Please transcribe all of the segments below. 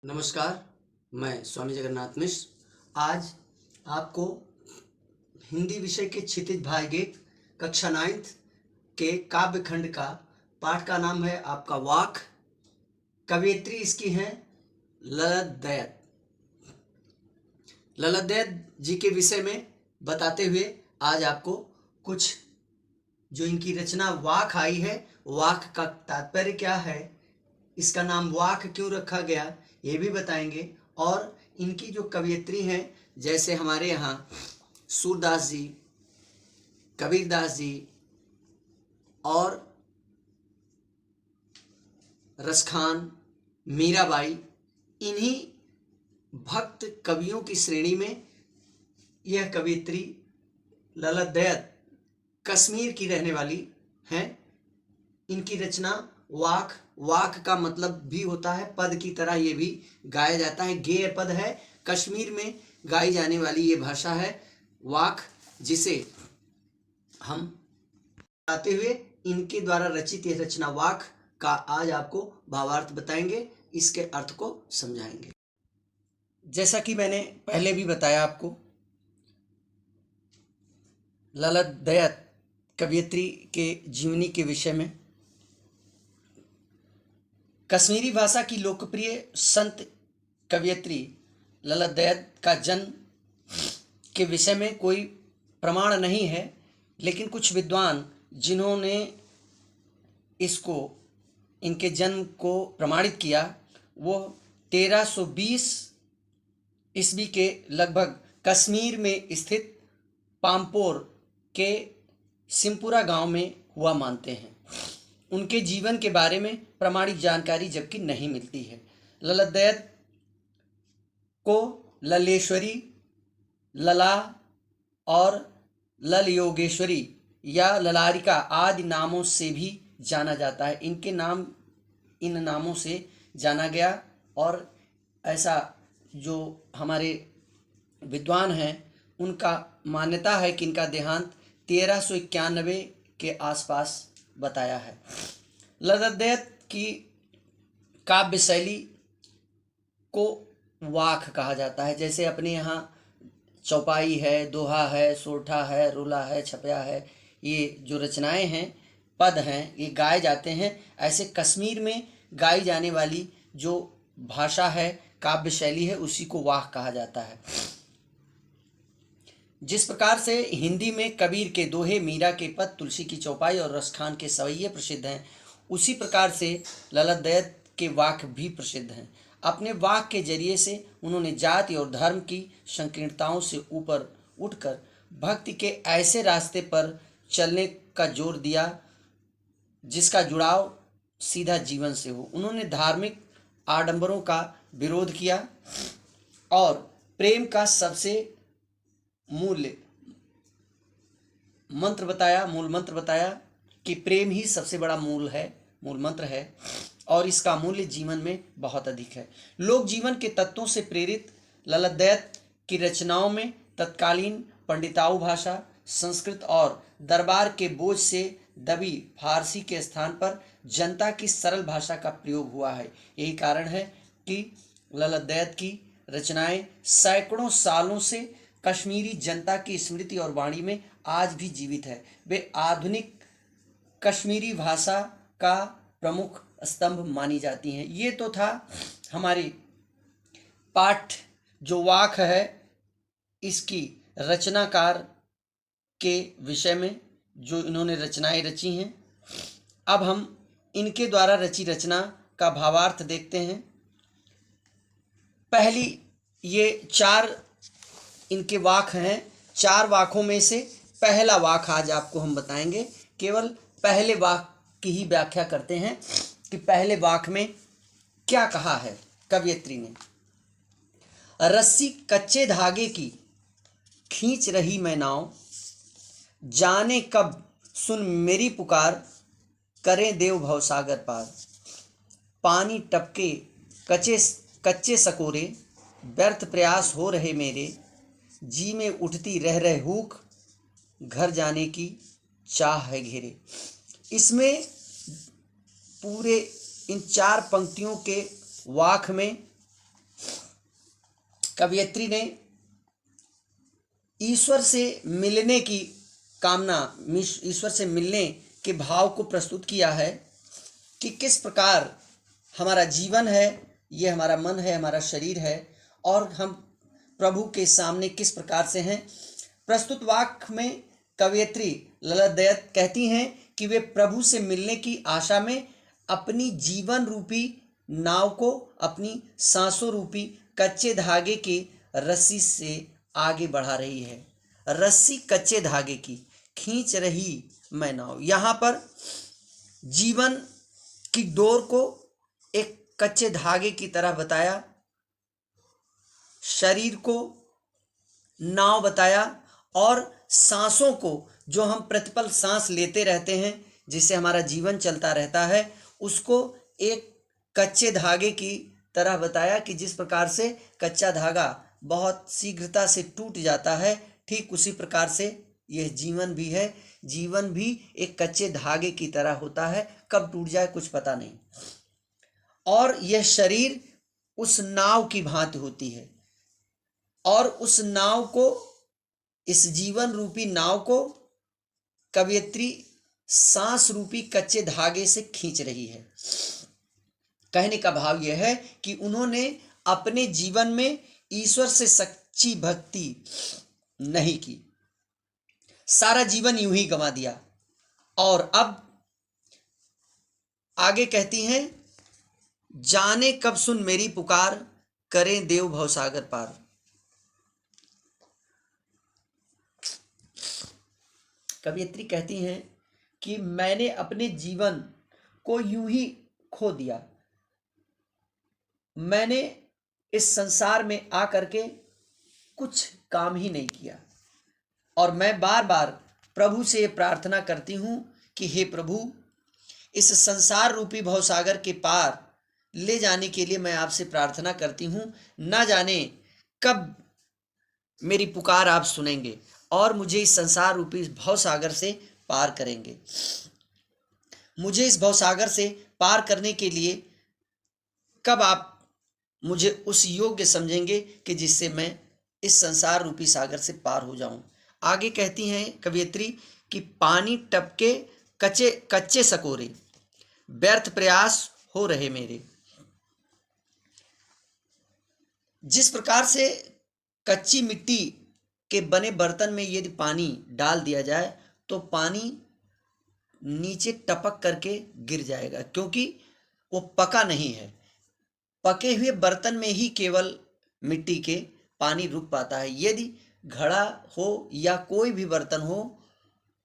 नमस्कार, मैं स्वामी जगन्नाथ मिश्र आज आपको हिंदी विषय के क्षितिज भाइगीत कक्षा 9th के काव्य खंड का पाठ का नाम है आपका वाक। कवियत्री इसकी हैं ललित दयात। ललित दयात जी के विषय में बताते हुए आज आपको कुछ जो इनकी रचना वाक आई है, वाक का तात्पर्य क्या है, इसका नाम वाक क्यों रखा गया, ये भी बताएंगे। और इनकी जो कवियत्री हैं, जैसे हमारे यहाँ सूरदास जी, कबीरदास जी और रसखान, मीराबाई, इन्हीं भक्त कवियों की श्रेणी में यह कवियत्री ललित दयात कश्मीर की रहने वाली हैं। इनकी रचना वाक, वाक का मतलब भी होता है पद की तरह, ये भी गाया जाता है, गेय पद है। कश्मीर में गाई जाने वाली ये भाषा है वाक, जिसे हम बताते हुए इनके द्वारा रचित यह रचना वाक का आज आपको भावार्थ बताएंगे, इसके अर्थ को समझाएंगे। जैसा कि मैंने पहले भी बताया आपको, ललित दयात कवियत्री के जीवनी के विषय में, कश्मीरी भाषा की लोकप्रिय संत कवियत्री ललित दयात का जन्म के विषय में कोई प्रमाण नहीं है, लेकिन कुछ विद्वान जिन्होंने इसको, इनके जन्म को प्रमाणित किया, वो 1320 ईस्वी के लगभग कश्मीर में स्थित पामपोर के सिमपुरा गांव में हुआ मानते हैं। उनके जीवन के बारे में प्रामाणिक जानकारी जबकि नहीं मिलती है। ललित दयात को ललेश्वरी, लला और लल योगेश्वरी या ललारिका आदि नामों से भी जाना जाता है। इनके नाम इन नामों से जाना गया, और ऐसा जो हमारे विद्वान हैं उनका मान्यता है कि इनका देहांत 1391 के आसपास बताया है। ललित दयात की काव्य शैली को वाक कहा जाता है। जैसे अपने यहाँ चौपाई है, दोहा है, सोरठा है, रुला है, छपया है, ये जो रचनाएं हैं, पद हैं, ये गाए जाते हैं। ऐसे कश्मीर में गाई जाने वाली जो भाषा है, काव्य शैली है, उसी को वाक कहा जाता है। जिस प्रकार से हिंदी में कबीर के दोहे, मीरा के पद, तुलसी की चौपाई और रसखान के सवैये प्रसिद्ध हैं, उसी प्रकार से ललित दयात के वाक भी प्रसिद्ध हैं। अपने वाक के जरिए से उन्होंने जाति और धर्म की संकीर्णताओं से ऊपर उठकर भक्ति के ऐसे रास्ते पर चलने का जोर दिया जिसका जुड़ाव सीधा जीवन से हो। उन्होंने धार्मिक आडंबरों का विरोध किया और प्रेम का सबसे मूल मंत्र बताया कि प्रेम ही सबसे बड़ा मूल मंत्र है, और इसका मूल्य जीवन में बहुत अधिक है। लोक जीवन के तत्वों से प्रेरित ललित दयात की रचनाओं में तत्कालीन पंडिताऊ भाषा, संस्कृत और दरबार के बोझ से दबी फारसी के स्थान पर जनता की सरल भाषा का प्रयोग हुआ है। यही कारण है कि ललित दयात की रचनाएं सैकड़ों सालों से कश्मीरी जनता की स्मृति और वाणी में आज भी जीवित है। वे आधुनिक कश्मीरी भाषा का प्रमुख स्तंभ मानी जाती हैं। ये तो था हमारी पाठ जो वाक है, इसकी रचनाकार के विषय में जो इन्होंने रचनाएं रची हैं। अब हम इनके द्वारा रची रचना का भावार्थ देखते हैं। पहली, ये 4 इनके वाक हैं। 4 वाकों में से पहला वाक आज आपको हम बताएंगे। केवल पहले वाक की ही व्याख्या करते हैं कि पहले वाक में क्या कहा है कवियत्री ने। रस्सी कच्चे धागे की खींच रही मैं नाव, जाने कब सुन मेरी पुकार, करें देव भवसागर पार। पानी टपके कच्चे सकोरे, व्यर्थ प्रयास हो रहे मेरे, जी में उठती रह रहे हुक, घर जाने की चाह है घेरे। इसमें पूरे इन 4 पंक्तियों के वाक में कवयित्री ने ईश्वर से मिलने की कामना, ईश्वर से मिलने के भाव को प्रस्तुत किया है कि किस प्रकार हमारा जीवन है, ये हमारा मन है, हमारा शरीर है, और हम प्रभु के सामने किस प्रकार से हैं। प्रस्तुत वाक्य में कवयित्री ललित दयात कहती हैं कि वे प्रभु से मिलने की आशा में अपनी जीवन रूपी नाव को अपनी सांसों रूपी कच्चे धागे की रस्सी से आगे बढ़ा रही है। रस्सी कच्चे धागे की, खींच रही मैं नाव। यहाँ पर जीवन की डोर को एक कच्चे धागे की तरह बताया, शरीर को नाव बताया, और सांसों को, जो हम प्रतिपल सांस लेते रहते हैं, जिससे हमारा जीवन चलता रहता है, उसको एक कच्चे धागे की तरह बताया कि जिस प्रकार से कच्चा धागा बहुत शीघ्रता से टूट जाता है, ठीक उसी प्रकार से यह जीवन भी है। जीवन भी एक कच्चे धागे की तरह होता है, कब टूट जाए कुछ पता नहीं। और यह शरीर उस नाव की भांति होती है, और उस नाव को, इस जीवन रूपी नाव को कवयित्री सांस रूपी कच्चे धागे से खींच रही है। कहने का भाव यह है कि उन्होंने अपने जीवन में ईश्वर से सच्ची भक्ति नहीं की, सारा जीवन यूं ही गंवा दिया, और अब आगे कहती हैं, जाने कब सुन मेरी पुकार, करें देव भवसागर पार। कवयित्री कहती हैं कि मैंने अपने जीवन को यूं ही खो दिया, मैंने इस संसार में आकर के कुछ काम ही नहीं किया, और मैं बार बार प्रभु से ये प्रार्थना करती हूँ कि हे प्रभु, इस संसार रूपी भवसागर के पार ले जाने के लिए मैं आपसे प्रार्थना करती हूँ। ना जाने कब मेरी पुकार आप सुनेंगे और मुझे इस संसार रूपी भवसागर से पार करेंगे। मुझे इस भवसागर से पार करने के लिए कब आप मुझे उस योग्य समझेंगे कि जिससे मैं इस संसार रूपी सागर से पार हो जाऊं। आगे कहती हैं कवयित्री कि पानी टपके कच्चे कच्चे सकोरे, व्यर्थ प्रयास हो रहे मेरे। जिस प्रकार से कच्ची मिट्टी के बने बर्तन में यदि पानी डाल दिया जाए तो पानी नीचे टपक करके गिर जाएगा, क्योंकि वो पका नहीं है। पके हुए बर्तन में ही केवल मिट्टी के पानी रुक पाता है। यदि घड़ा हो या कोई भी बर्तन हो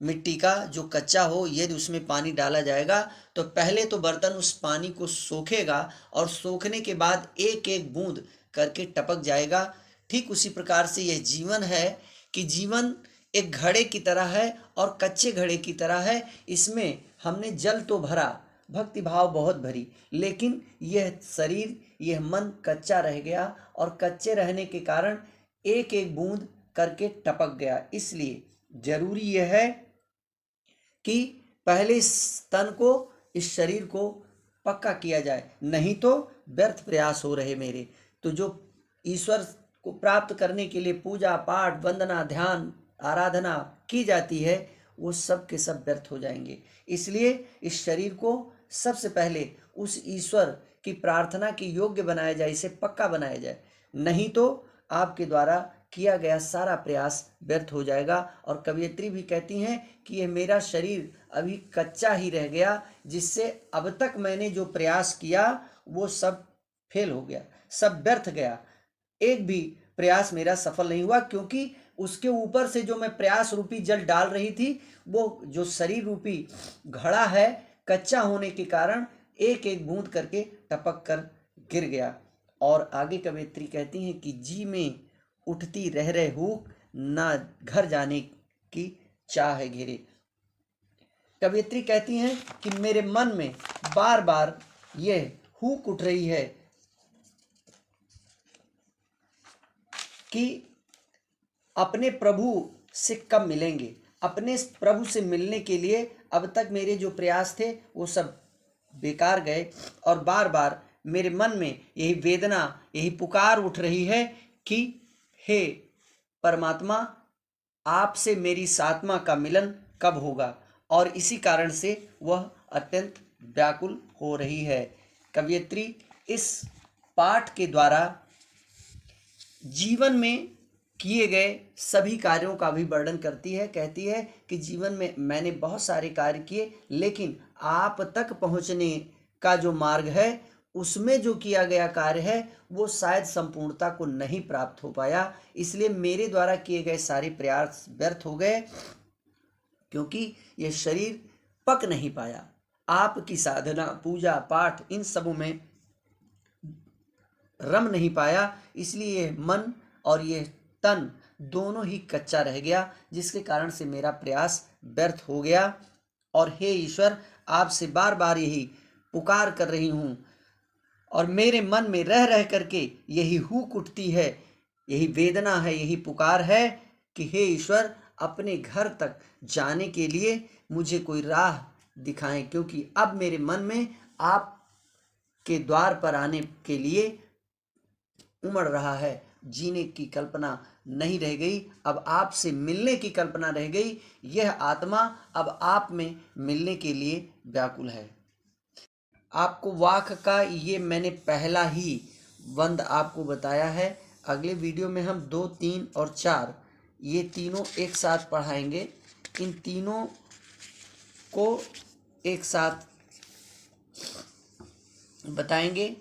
मिट्टी का जो कच्चा हो, यदि उसमें पानी डाला जाएगा तो पहले तो बर्तन उस पानी को सोखेगा, और सोखने के बाद एक एक बूंद करके टपक जाएगा। ठीक उसी प्रकार से यह जीवन है कि जीवन एक घड़े की तरह है और कच्चे घड़े की तरह है। इसमें हमने जल तो भरा, भक्ति भाव बहुत भरी, लेकिन यह शरीर, यह मन कच्चा रह गया, और कच्चे रहने के कारण एक एक बूंद करके टपक गया। इसलिए जरूरी यह है कि पहले इस तन को, इस शरीर को पक्का किया जाए, नहीं तो व्यर्थ प्रयास हो रहे मेरे। तो जो ईश्वर को प्राप्त करने के लिए पूजा पाठ, वंदना, ध्यान, आराधना की जाती है, वो सब के सब व्यर्थ हो जाएंगे। इसलिए इस शरीर को सबसे पहले उस ईश्वर की प्रार्थना के योग्य बनाया जाए, इसे पक्का बनाया जाए, नहीं तो आपके द्वारा किया गया सारा प्रयास व्यर्थ हो जाएगा। और कवयित्री भी कहती हैं कि यह मेरा शरीर अभी कच्चा ही रह गया, जिससे अब तक मैंने जो प्रयास किया वो सब फेल हो गया, सब व्यर्थ गया। एक भी प्रयास मेरा सफल नहीं हुआ, क्योंकि उसके ऊपर से जो मैं प्रयास रूपी जल डाल रही थी, वो जो शरीर रूपी घड़ा है, कच्चा होने के कारण एक एक बूंद करके टपक कर गिर गया। और आगे कवयित्री कहती हैं कि जी में उठती रह रहे हूँ, ना घर जाने की चाह घेरे। कवयित्री कहती हैं कि मेरे मन में बार बार यह हुक उठ रही है कि अपने प्रभु से कब मिलेंगे। अपने प्रभु से मिलने के लिए अब तक मेरे जो प्रयास थे वो सब बेकार गए, और बार बार मेरे मन में यही वेदना, यही पुकार उठ रही है कि हे परमात्मा, आपसे मेरी सात्मा का मिलन कब होगा, और इसी कारण से वह अत्यंत व्याकुल हो रही है। कवयित्री इस पाठ के द्वारा जीवन में किए गए सभी कार्यों का भी वर्णन करती है। कहती है कि जीवन में मैंने बहुत सारे कार्य किए, लेकिन आप तक पहुंचने का जो मार्ग है उसमें जो किया गया कार्य है वो शायद संपूर्णता को नहीं प्राप्त हो पाया, इसलिए मेरे द्वारा किए गए सारे प्रयास व्यर्थ हो गए, क्योंकि यह शरीर पक नहीं पाया। आपकी साधना, पूजा पाठ इन सबों में रम नहीं पाया, इसलिए ये मन और ये तन दोनों ही कच्चा रह गया, जिसके कारण से मेरा प्रयास व्यर्थ हो गया। और हे ईश्वर, आपसे बार बार यही पुकार कर रही हूँ, और मेरे मन में रह रह करके यही हुक उठती है, यही वेदना है, यही पुकार है कि हे ईश्वर, अपने घर तक जाने के लिए मुझे कोई राह दिखाएं, क्योंकि अब मेरे मन में आप के द्वार पर आने के लिए उमड़ रहा है। जीने की कल्पना नहीं रह गई, अब आपसे मिलने की कल्पना रह गई। यह आत्मा अब आप में मिलने के लिए व्याकुल है। आपको वाक का ये मैंने पहला ही बंद आपको बताया है। अगले वीडियो में हम 2, 3 और 4 ये तीनों एक साथ पढ़ाएंगे। इन तीनों को एक साथ बताएंगे।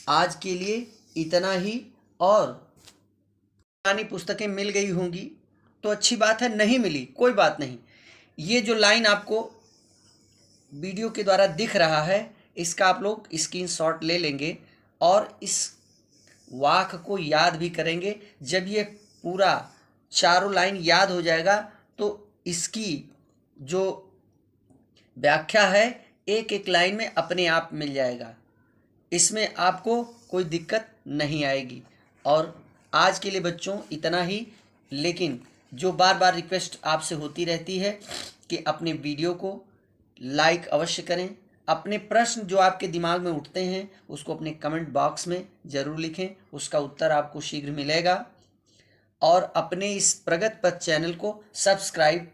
आज के लिए इतना ही, और पुरानी पुस्तकें मिल गई होंगी तो अच्छी बात है, नहीं मिली कोई बात नहीं। ये जो लाइन आपको वीडियो के द्वारा दिख रहा है, इसका आप लोग स्क्रीनशॉट ले लेंगे और इस वाक को याद भी करेंगे। जब ये पूरा चारों लाइन याद हो जाएगा तो इसकी जो व्याख्या है एक एक लाइन में अपने आप मिल जाएगा, इसमें आपको कोई दिक्कत नहीं आएगी। और आज के लिए बच्चों इतना ही, लेकिन जो बार बार रिक्वेस्ट आपसे होती रहती है कि अपने वीडियो को लाइक अवश्य करें। अपने प्रश्न जो आपके दिमाग में उठते हैं उसको अपने कमेंट बॉक्स में ज़रूर लिखें, उसका उत्तर आपको शीघ्र मिलेगा। और अपने इस प्रगति पथ चैनल को सब्सक्राइब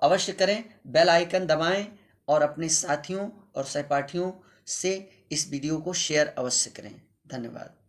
अवश्य करें, बेल आइकन दबाएं और अपने साथियों और सहपाठियों से इस वीडियो को शेयर अवश्य करें। धन्यवाद।